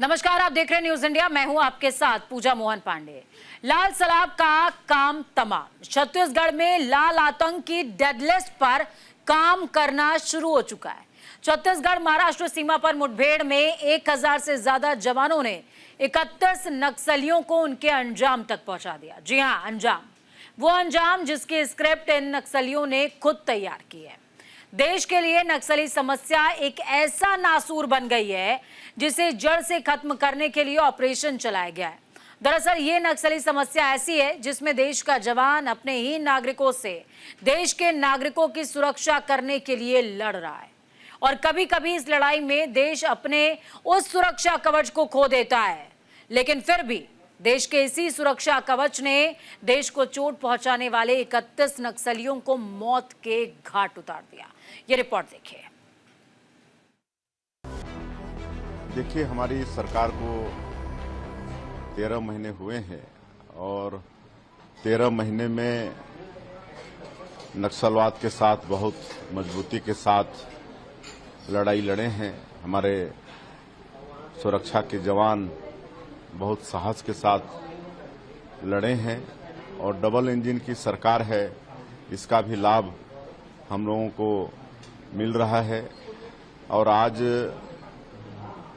नमस्कार, आप देख रहे हैं न्यूज इंडिया। मैं हूं आपके साथ पूजा मोहन पांडे। लाल सलाब का काम तमाम। छत्तीसगढ़ में लाल आतंक की डेड लिस्ट पर काम करना शुरू हो चुका है। छत्तीसगढ़ महाराष्ट्र सीमा पर मुठभेड़ में 1000 से ज्यादा जवानों ने 31 नक्सलियों को उनके अंजाम तक पहुंचा दिया। जी हां, अंजाम, वो अंजाम जिसकी स्क्रिप्ट इन नक्सलियों ने खुद तैयार की है। देश के लिए नक्सली समस्या एक ऐसा नासूर बन गई है जिसे जड़ से खत्म करने के लिए ऑपरेशन चलाया गया है। दरअसल ये नक्सली समस्या ऐसी है जिसमें देश का जवान अपने ही नागरिकों से देश के नागरिकों की सुरक्षा करने के लिए लड़ रहा है, और कभी कभी इस लड़ाई में देश अपने उस सुरक्षा कवच को खो देता है, लेकिन फिर भी देश के इसी सुरक्षा कवच ने देश को चोट पहुंचाने वाले 31 नक्सलियों को मौत के घाट उतार दिया। ये रिपोर्ट देखिए, हमारी सरकार को 13 महीने हुए हैं और 13 महीने में नक्सलवाद के साथ बहुत मजबूती के साथ लड़ाई लड़े हैं। हमारे सुरक्षा के जवान बहुत साहस के साथ लड़े हैं और डबल इंजन की सरकार है, इसका भी लाभ हम लोगों को मिल रहा है। और आज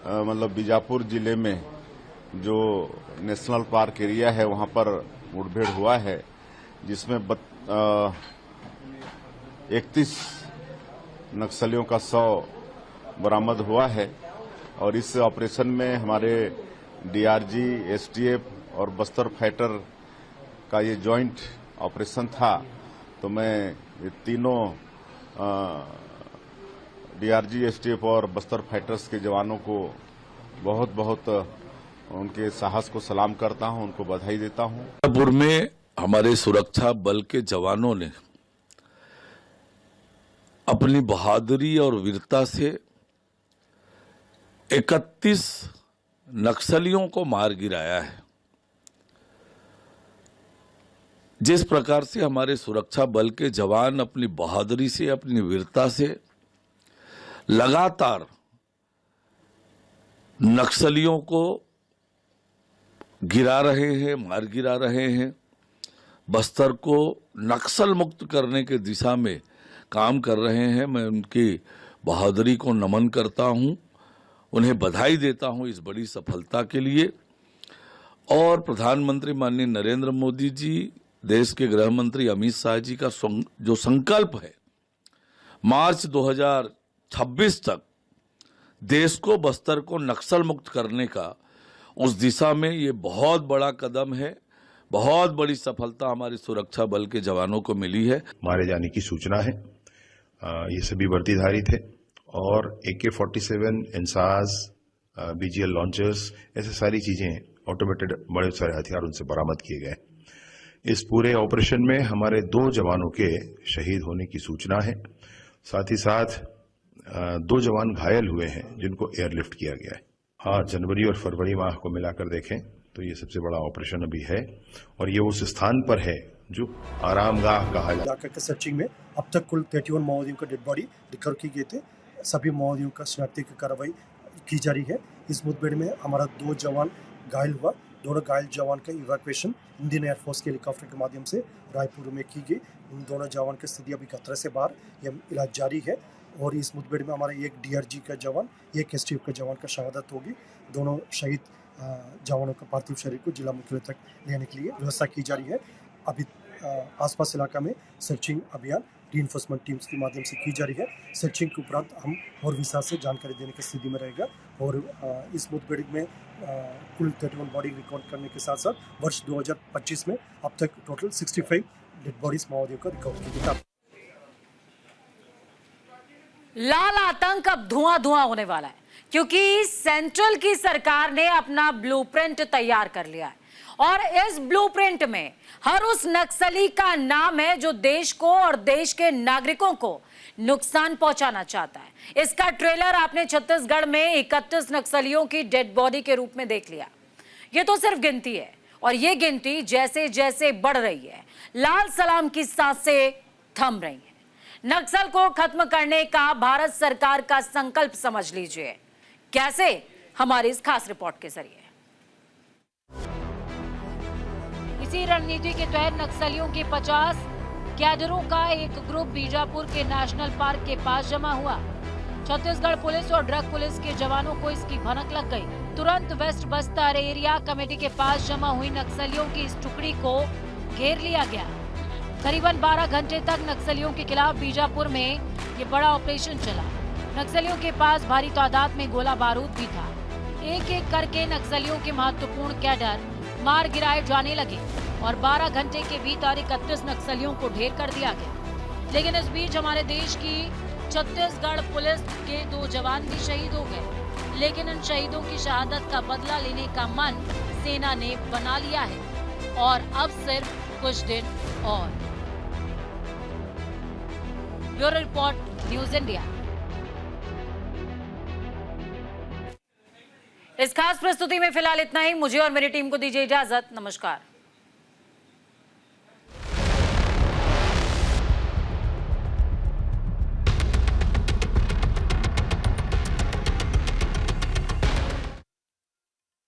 मतलब बीजापुर जिले में जो नेशनल पार्क एरिया है वहां पर मुठभेड़ हुआ है, जिसमें 31 नक्सलियों का 100 बरामद हुआ है। और इस ऑपरेशन में हमारे डीआरजी, एसटीएफ और बस्तर फाइटर का ये जॉइंट ऑपरेशन था। तो मैं ये तीनों डीआरजी, एसटीएफ और बस्तर फाइटर्स के जवानों को बहुत बहुत उनके साहस को सलाम करता हूं, उनको बधाई देता हूं। बीजापुर में हमारे सुरक्षा बल के जवानों ने अपनी बहादुरी और वीरता से 31 नक्सलियों को मार गिराया है। जिस प्रकार से हमारे सुरक्षा बल के जवान अपनी बहादुरी से, अपनी वीरता से लगातार नक्सलियों को गिरा रहे हैं, मार गिरा रहे हैं, बस्तर को नक्सल मुक्त करने के दिशा में काम कर रहे हैं, मैं उनकी बहादुरी को नमन करता हूं, उन्हें बधाई देता हूं इस बड़ी सफलता के लिए। और प्रधानमंत्री माननीय नरेंद्र मोदी जी, देश के गृह मंत्री अमित शाह जी का जो संकल्प है, मार्च 2026 तक देश को, बस्तर को नक्सल मुक्त करने का, उस दिशा में ये बहुत बड़ा कदम है। बहुत बड़ी सफलता हमारे सुरक्षा बल के जवानों को मिली है। मारे जाने की सूचना है। ये सभी वर्दीधारी थे और AK-47, इंसास, BGL लॉन्चर्स, ऐसे सारी चीजें, ऑटोमेटेड बड़े सारे हथियार उनसे बरामद किए गए। इस पूरे ऑपरेशन में हमारे 2 जवानों के शहीद होने की सूचना है। साथ ही साथ 2 जवान घायल हुए हैं जिनको एयरलिफ्ट किया गया है। हाँ, जनवरी और फरवरी माह को मिलाकर देखें तो ये सबसे बड़ा ऑपरेशन अभी है और ये उस स्थान पर है जो आरामगाह कहा जाता है। सर्चिंग में अब तक कुल 31 माओवादियों का डेड बॉडी रिकवर की गए थे। सभी माओवादियों का शनाख्ती की कार्रवाई की जा रही है। इस मुठभेड़ में हमारा 2 जवान घायल हुआ। दोनों घायल जवान का इवैक्यूएशन इंडियन एयरफोर्स के हेलीकॉप्टर के माध्यम से रायपुर में की गई। उन दोनों जवान की स्थिति अभी खतरे से बाहर, यह इलाज जारी है। और इस मुठभेड़ में हमारा एक डीआरजी का जवान, एक एसटीएफ का जवान का शहादत होगी। दोनों शहीद जवानों का पार्थिव शरीर को जिला मुख्यालय तक लेने के लिए व्यवस्था की जा रही है। अभी आसपास इलाका में सर्चिंग अभियान रीइंफोर्समेंट टीम्स के माध्यम से की जा रही है। सर्चिंग के उपरांत हम और विस्तार से जानकारी देने की स्थिति में रहेगा। और इस मुठभेड़ में कुल 31 बॉडी रिकॉर्ड करने के साथ साथ वर्ष 2025 में अब तक टोटल 65 डेड बॉडीज माओवादियों का रिकॉर्ड किया गया। लाल आतंक अब धुआं धुआं होने वाला है, क्योंकि सेंट्रल की सरकार ने अपना ब्लूप्रिंट तैयार कर लिया है। और इस ब्लूप्रिंट में हर उस नक्सली का नाम है जो देश को और देश के नागरिकों को नुकसान पहुंचाना चाहता है। इसका ट्रेलर आपने छत्तीसगढ़ में 31 नक्सलियों की डेड बॉडी के रूप में देख लिया। ये तो सिर्फ गिनती है, और ये गिनती जैसे जैसे बढ़ रही है, लाल सलाम की सांसें थम रही हैं। नक्सल को खत्म करने का भारत सरकार का संकल्प समझ लीजिए। कैसे? हमारी इस खास रिपोर्ट के जरिए। इसी रणनीति के तहत नक्सलियों के 50 कैडरों का एक ग्रुप बीजापुर के नेशनल पार्क के पास जमा हुआ। छत्तीसगढ़ पुलिस और ड्रग पुलिस के जवानों को इसकी भनक लग गई। तुरंत वेस्ट बस्तर एरिया कमेटी के पास जमा हुई नक्सलियों की इस टुकड़ी को घेर लिया गया। करीबन 12 घंटे तक नक्सलियों के खिलाफ बीजापुर में ये बड़ा ऑपरेशन चला। नक्सलियों के पास भारी तादाद में गोला बारूद भी था। एक एक करके नक्सलियों के महत्वपूर्ण कैडर मार गिराए जाने लगे और 12 घंटे के भीतर 31 नक्सलियों को ढेर कर दिया गया। लेकिन इस बीच हमारे देश की छत्तीसगढ़ पुलिस के 2 जवान भी शहीद हो गए। लेकिन इन शहीदों की शहादत का बदला लेने का मन सेना ने बना लिया है और अब सिर्फ कुछ दिन और। Bureau report, news India. इस खास प्रस्तुति में फिलहाल इतना ही। मुझे और मेरी टीम को दीजिए इजाजत। नमस्कार।